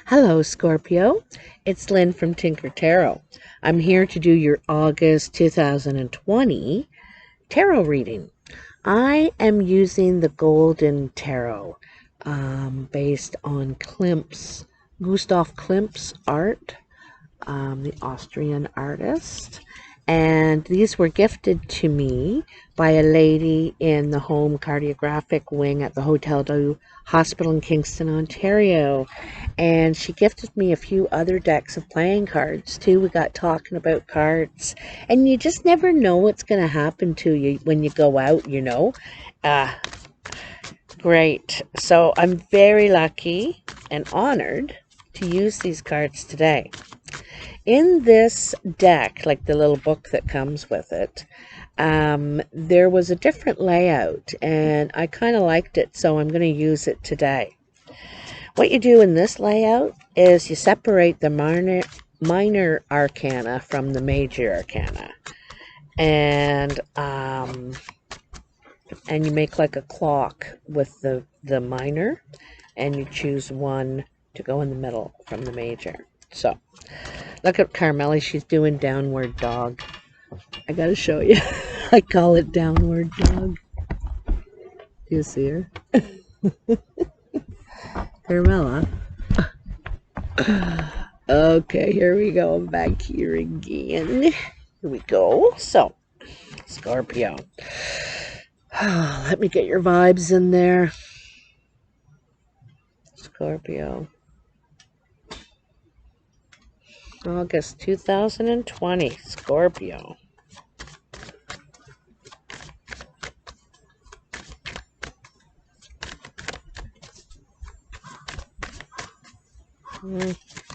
Hello, Scorpio. It's Lynn from Tinker Tarot. I'm here to do your August 2020 tarot reading. I am using the Golden Tarot based on Gustav Klimt's art, the Austrian artist. And these were gifted to me by a lady in the home cardiographic wing at the Hotel du Hospital in Kingston, Ontario. And she gifted me a few other decks of playing cards too. We got talking about cards, and you just never know what's going to happen to you when you go out, you know. Great. So I'm very lucky and honored to use these cards today. In this deck, like the little book that comes with it, there was a different layout, and I kind of liked it, so I'm going to use it today. What you do in this layout is you separate the minor arcana from the major arcana, and you make like a clock with the minor, and you choose one to go in the middle from the major. So look at Carmela, she's doing downward dog. I gotta show you. I call it downward dog. Do you see her? Carmela. Okay, here we go. I'm back here again. Here we go. So, Scorpio. Let me get your vibes in there. Scorpio. August 2020. Scorpio.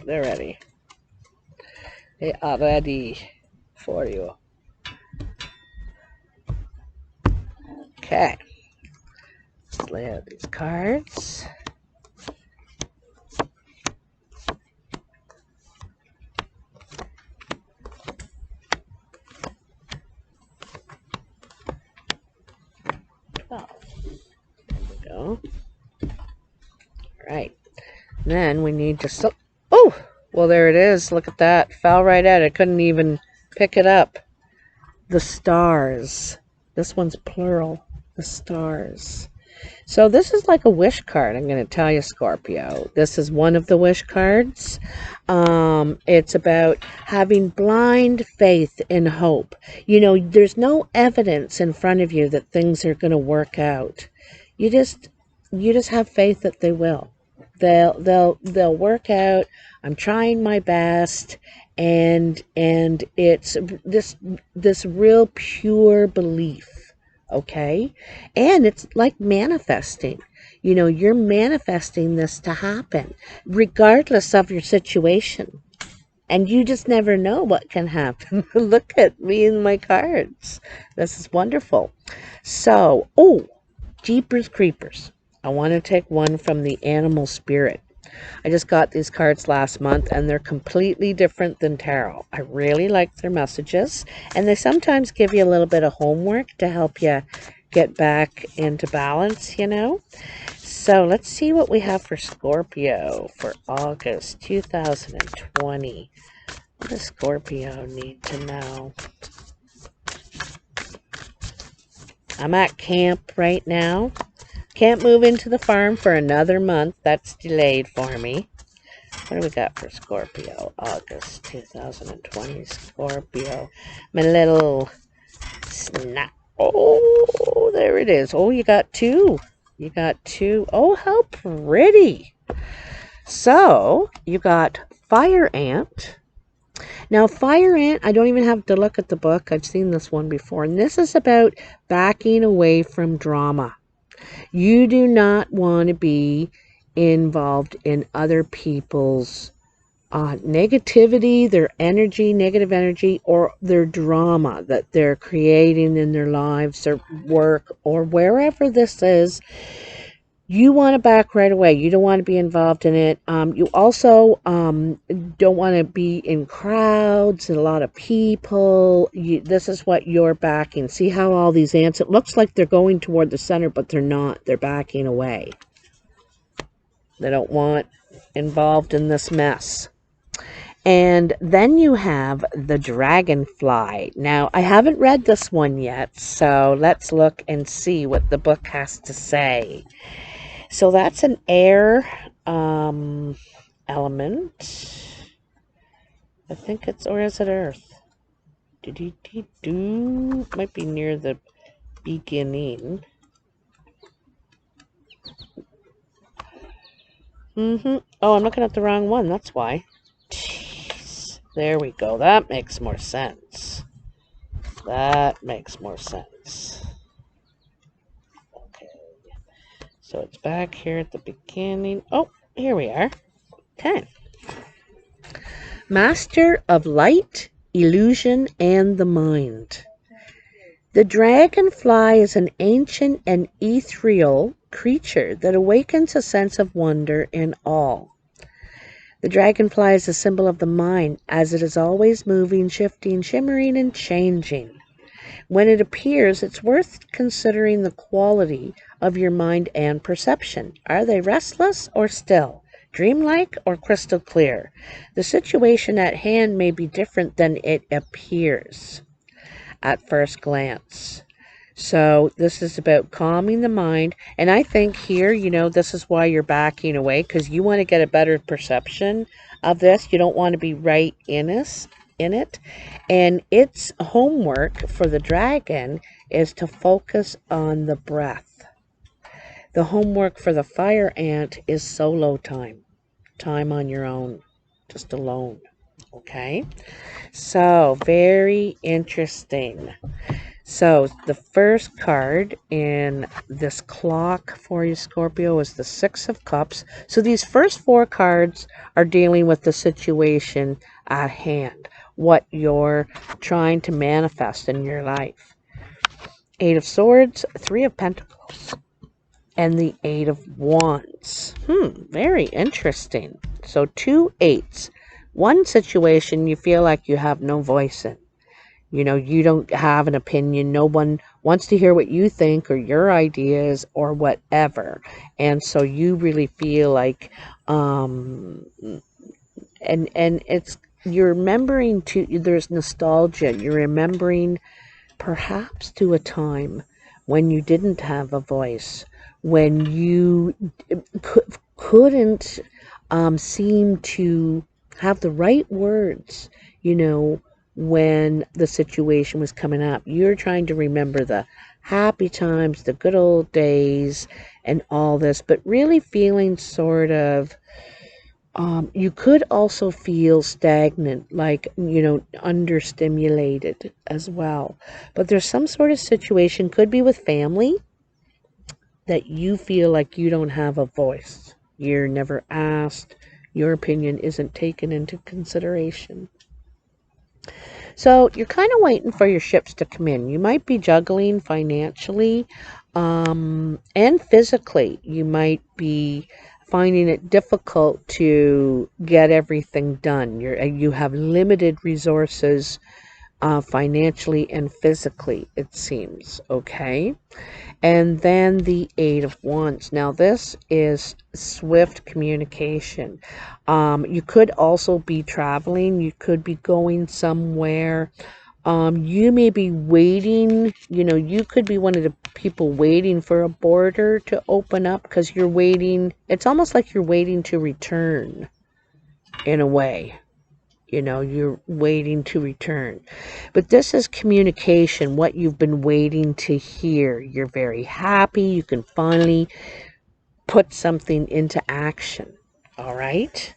They're ready. They are ready for you. Okay. Let's lay out these cards. There we go. All right. Then we need to... Oh! Well, there it is. Look at that. Fell right out. I couldn't even pick it up. The stars. This one's plural. The stars. So this is like a wish card, I'm going to tell you, Scorpio. This is one of the wish cards. It's about having blind faith and hope. You know, there's no evidence in front of you that things are going to work out. You just have faith that they will. They'll work out. I'm trying my best, and it's this real pure belief. Okay, and it's like manifesting. You know, you're manifesting this to happen regardless of your situation, and you just never know what can happen. Look at me and my cards. This is wonderful. So, oh, Jeepers Creepers, I want to take one from the animal spirit. I just got these cards last month, and they're completely different than tarot. I really like their messages, and they sometimes give you a little bit of homework to help you get back into balance, you know. So let's see what we have for Scorpio for August 2020. What does Scorpio need to know? I'm at camp right now. Can't move into the farm for another month. That's delayed for me. What do we got for Scorpio? August 2020. Scorpio. My little snap. Oh, there it is. Oh, you got two. You got two. Oh, how pretty. So, you got Fire Ant. Now, Fire Ant, I don't even have to look at the book. I've seen this one before. And this is about backing away from drama. You do not want to be involved in other people's negativity, their energy, negative energy, or their drama that they're creating in their lives or work or wherever this is. You want to back right away. You don't want to be involved in it. You also don't want to be in crowds and a lot of people. This is what you're backing. See how all these ants, it looks like they're going toward the center, but they're not. They're backing away. They don't want involved in this mess. And then you have the dragonfly. Now, I haven't read this one yet, so let's look and see what the book has to say. So that's an air element. I think it's, or is it earth? Might be near the beginning. Oh, I'm looking at the wrong one. That's why. Jeez. There we go. That makes more sense. That makes more sense. Okay. So it's back here at the beginning. Oh, here we are. Okay. Master of light, illusion, and the mind. The dragonfly is an ancient and ethereal creature that awakens a sense of wonder and awe. The dragonfly is a symbol of the mind, as it is always moving, shifting, shimmering, and changing. When it appears, it's worth considering the quality of your mind and perception. Are they restless or still? Dreamlike or crystal clear? The situation at hand may be different than it appears at first glance. So this is about calming the mind. And I think here, this is why you're backing away, because you want to get a better perception of this. You don't want to be right in it. And its homework for the dragon is to focus on the breath. The homework for the fire ant is solo time. Time on your own. Just alone. Okay? So, very interesting. So, the first card in this clock for you, Scorpio, is the Six of Cups. So, these first four cards are dealing with the situation at hand, what you're trying to manifest in your life. Eight of Swords, Three of Pentacles, and the Eight of Wands. Very interesting. So, two eights. One situation you feel like you have no voice in. You don't have an opinion. No one wants to hear what you think or your ideas or whatever. And so you really feel like, and you're remembering there's nostalgia. You're remembering perhaps to a time when you didn't have a voice, when you couldn't seem to have the right words, when the situation was coming up. You're trying to remember the happy times, the good old days, and all this, but really feeling sort of, you could also feel stagnant, like, understimulated as well. But there's some sort of situation, could be with family, that you feel like you don't have a voice. You're never asked. Your opinion isn't taken into consideration. So you're kind of waiting for your ships to come in. You might be juggling financially and physically. You might be finding it difficult to get everything done. You have limited resources financially and physically, it seems. Okay. And then the Eight of Wands. Now this is swift communication. You could also be traveling. You could be going somewhere. You may be waiting. You could be one of the people waiting for a border to open up because you're waiting. It's almost like you're waiting to return in a way. You're waiting to return. But this is communication, what you've been waiting to hear. You're very happy. You can finally put something into action. All right?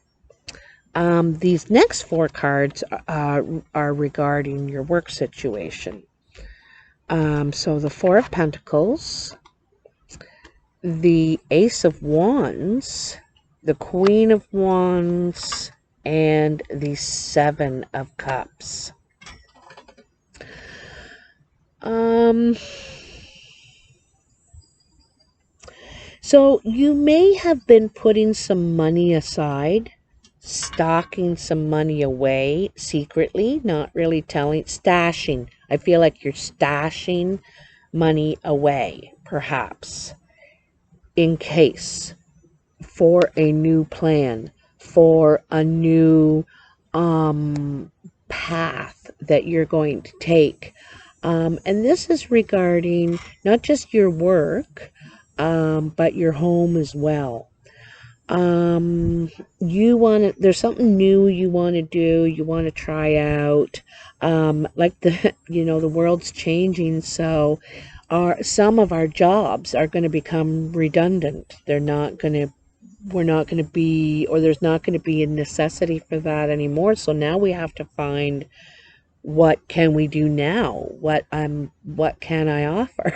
These next four cards are regarding your work situation. So the Four of Pentacles, the Ace of Wands, the Queen of Wands, and the Seven of Cups. So you may have been putting some money aside, stocking some money away secretly, not really telling, stashing. I feel like you're stashing money away, perhaps, in case for a new plan, for a new path that you're going to take. And this is regarding not just your work, but your home as well. You want to, there's something new you want to do, you want to try out. Like the, the world's changing, so some of our jobs are going to become redundant. We're not going to be, or there's not going to be a necessity for that anymore. So now we have to find, what can we do now? What can I offer?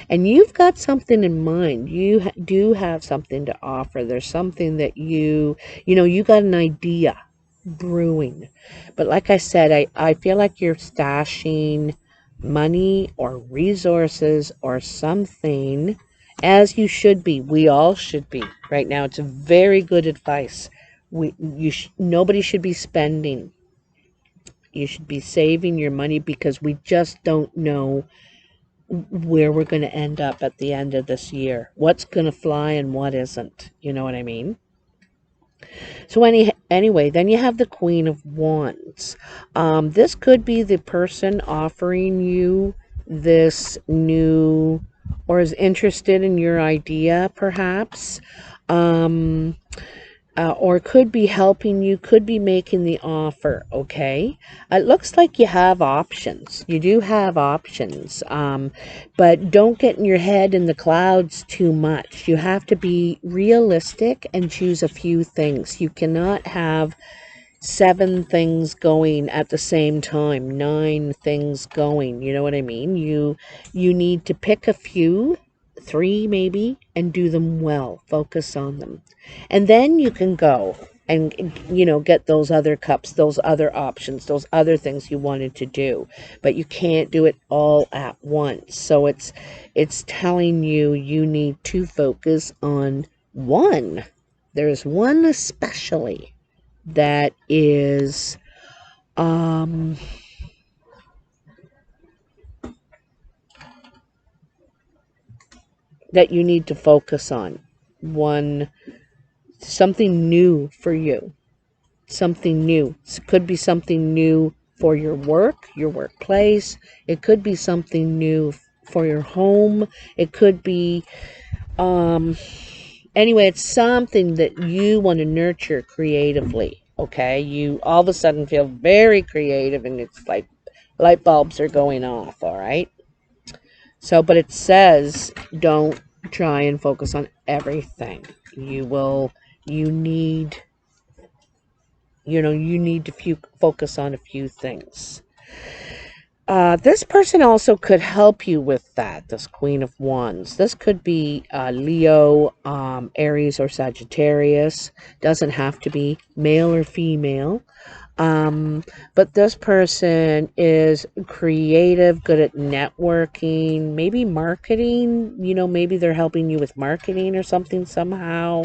And you've got something in mind. You do have something to offer. There's something that you got an idea brewing. But like I said, I feel like you're stashing money or resources or something, as you should be. We all should be right now. It's a very good advice. Nobody should be spending. You should be saving your money, because we just don't know where we're going to end up at the end of this year. What's going to fly and what isn't. You know what I mean? So anyway, then you have the Queen of Wands. This could be the person offering you this new, or is interested in your idea, perhaps. Or could be helping you, could be making the offer, okay? It looks like you have options. You do have options, but don't get in your head in the clouds too much. You have to be realistic and choose a few things. You cannot have 7 things going at the same time, 9 things going, you know what I mean? You need to pick a few, 3 maybe, and do them well. Focus on them. And then you can go and, get those other cups, those other options, those other things you wanted to do. But you can't do it all at once. So it's telling you need to focus on one. There's one especially that is that you need to focus on. Something new for you. Something new. It could be something new for your work, your workplace. It could be something new for your home. It could be, anyway, it's something that you want to nurture creatively, okay? You all of a sudden feel very creative, and it's like light bulbs are going off, all right? So, but it says don't try and focus on everything. You need to focus on a few things. This person also could help you with that, this Queen of Wands. This could be Leo, Aries, or Sagittarius. Doesn't have to be male or female. But this person is creative, good at networking, maybe marketing. Maybe they're helping you with marketing or something somehow.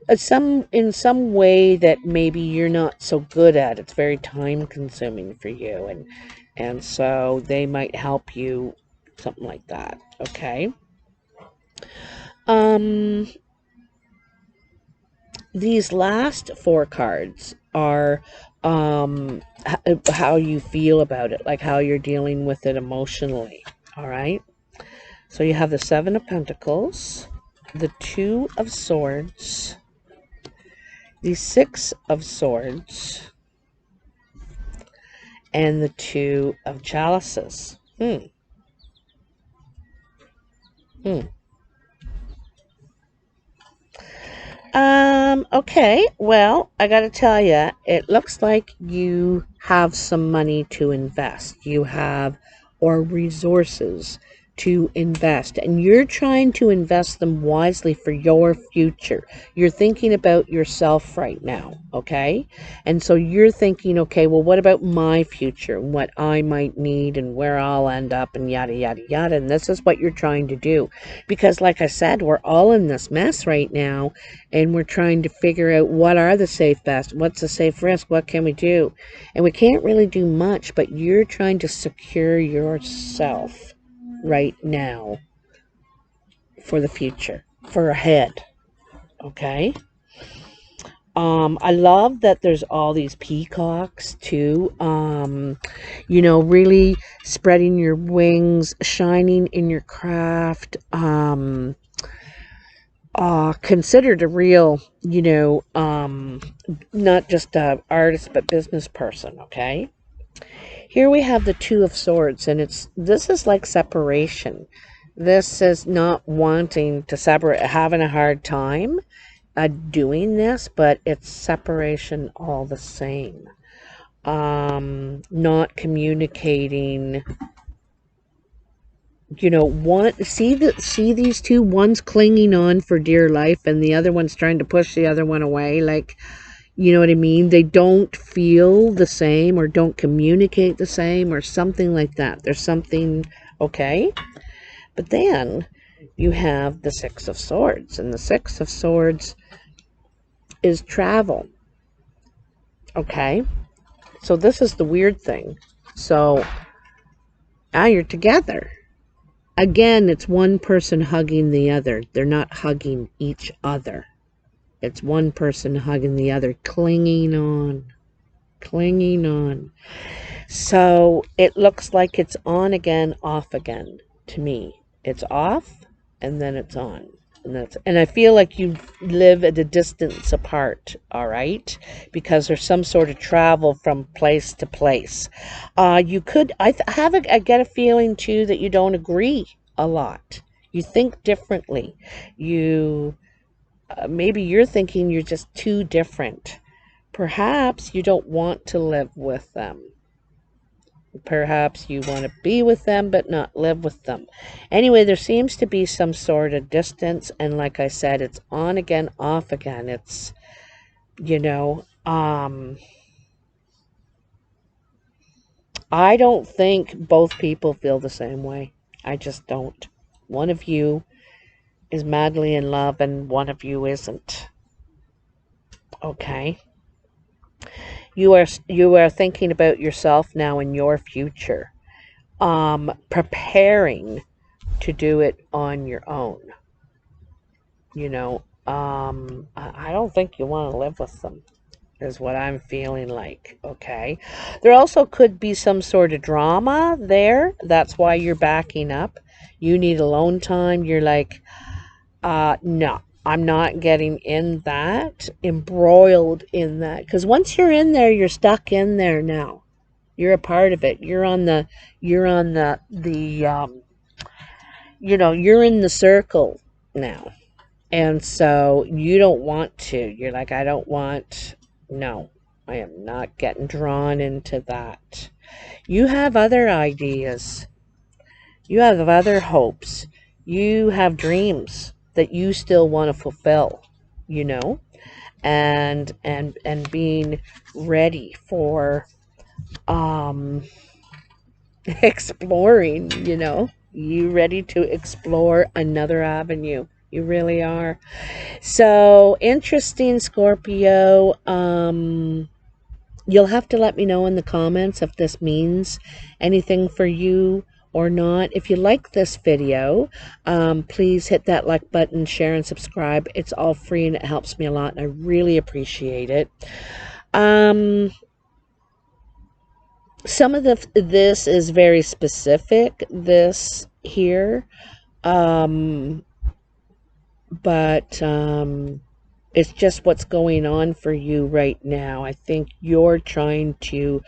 In some way that maybe you're not so good at. It's very time consuming for you, and so they might help you, something like that. Okay. These last 4 cards are how you feel about it, like how you're dealing with it emotionally. All right. So you have the 7 of Pentacles, the 2 of Swords, the 6 of Swords, and the 2 of Chalices. Okay, well, I gotta tell you, it looks like you have some money to invest. You have, or resources to invest, and you're trying to invest them wisely for your future. You're thinking about yourself right now, okay? And so you're thinking, okay, well, what about my future, and what I might need, and where I'll end up, and yada, yada, yada. And this is what you're trying to do. Because like I said, we're all in this mess right now, and we're trying to figure out what are the safe bets, what's the safe risk, what can we do? And we can't really do much, but you're trying to secure yourself right now for the future, for ahead. Okay. I love that there's all these peacocks too. You know, really spreading your wings, shining in your craft. Considered a real, you know, not just a artist but business person. Okay. Here we have the Two of Swords, and this is like separation. This is not wanting to separate, having a hard time doing this, but it's separation all the same. Not communicating. You know, see these two. One's clinging on for dear life, and the other one's trying to push the other one away. Like, you know what I mean? They don't feel the same, or don't communicate the same, or something like that. There's something, okay? But then you have the Six of Swords, and the Six of Swords is travel. Okay? So this is the weird thing. So now you're together. Again, it's one person hugging the other. They're not hugging each other. It's one person hugging the other, clinging on. Clinging on. So it looks like it's on again, off again to me. It's off and then it's on. And I feel like you live at a distance apart, all right? Because there's some sort of travel from place to place. You could, I get a feeling too that you don't agree a lot. You think differently. You, maybe you're thinking you're just too different. Perhaps you don't want to live with them. Perhaps you want to be with them but not live with them. Anyway, there seems to be some sort of distance, and like I said, it's on again, off again. It's, you know, I don't think both people feel the same way. I just don't. One of you is madly in love and one of you isn't. Okay? You are thinking about yourself now and your future. Preparing to do it on your own. You know, I don't think you want to live with them, is what I'm feeling like. Okay. There also could be some sort of drama there. That's why you're backing up. You need alone time. You're like, no, I'm not getting in that, embroiled in that. Because once you're in there, you're stuck in there now. You're a part of it. You're on the you know, you're in the circle now. And so you don't want to. You're like, I don't want, no, I am not getting drawn into that. You have other ideas. You have other hopes. You have dreams that you still want to fulfill, you know, and being ready for exploring, you know. You ready to explore another avenue. You really are. So interesting, Scorpio. You'll have to let me know in the comments if this means anything for you or not. If you like this video, please hit that like button, share, and subscribe. It's all free and it helps me a lot, and I really appreciate it. Some of this is very specific, this here, but it's just what's going on for you right now. I think you're trying to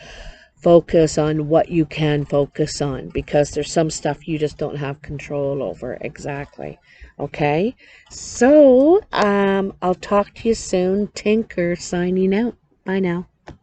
focus on what you can focus on, because there's some stuff you just don't have control over. Exactly. Okay, so I'll talk to you soon. Tinker signing out. Bye now.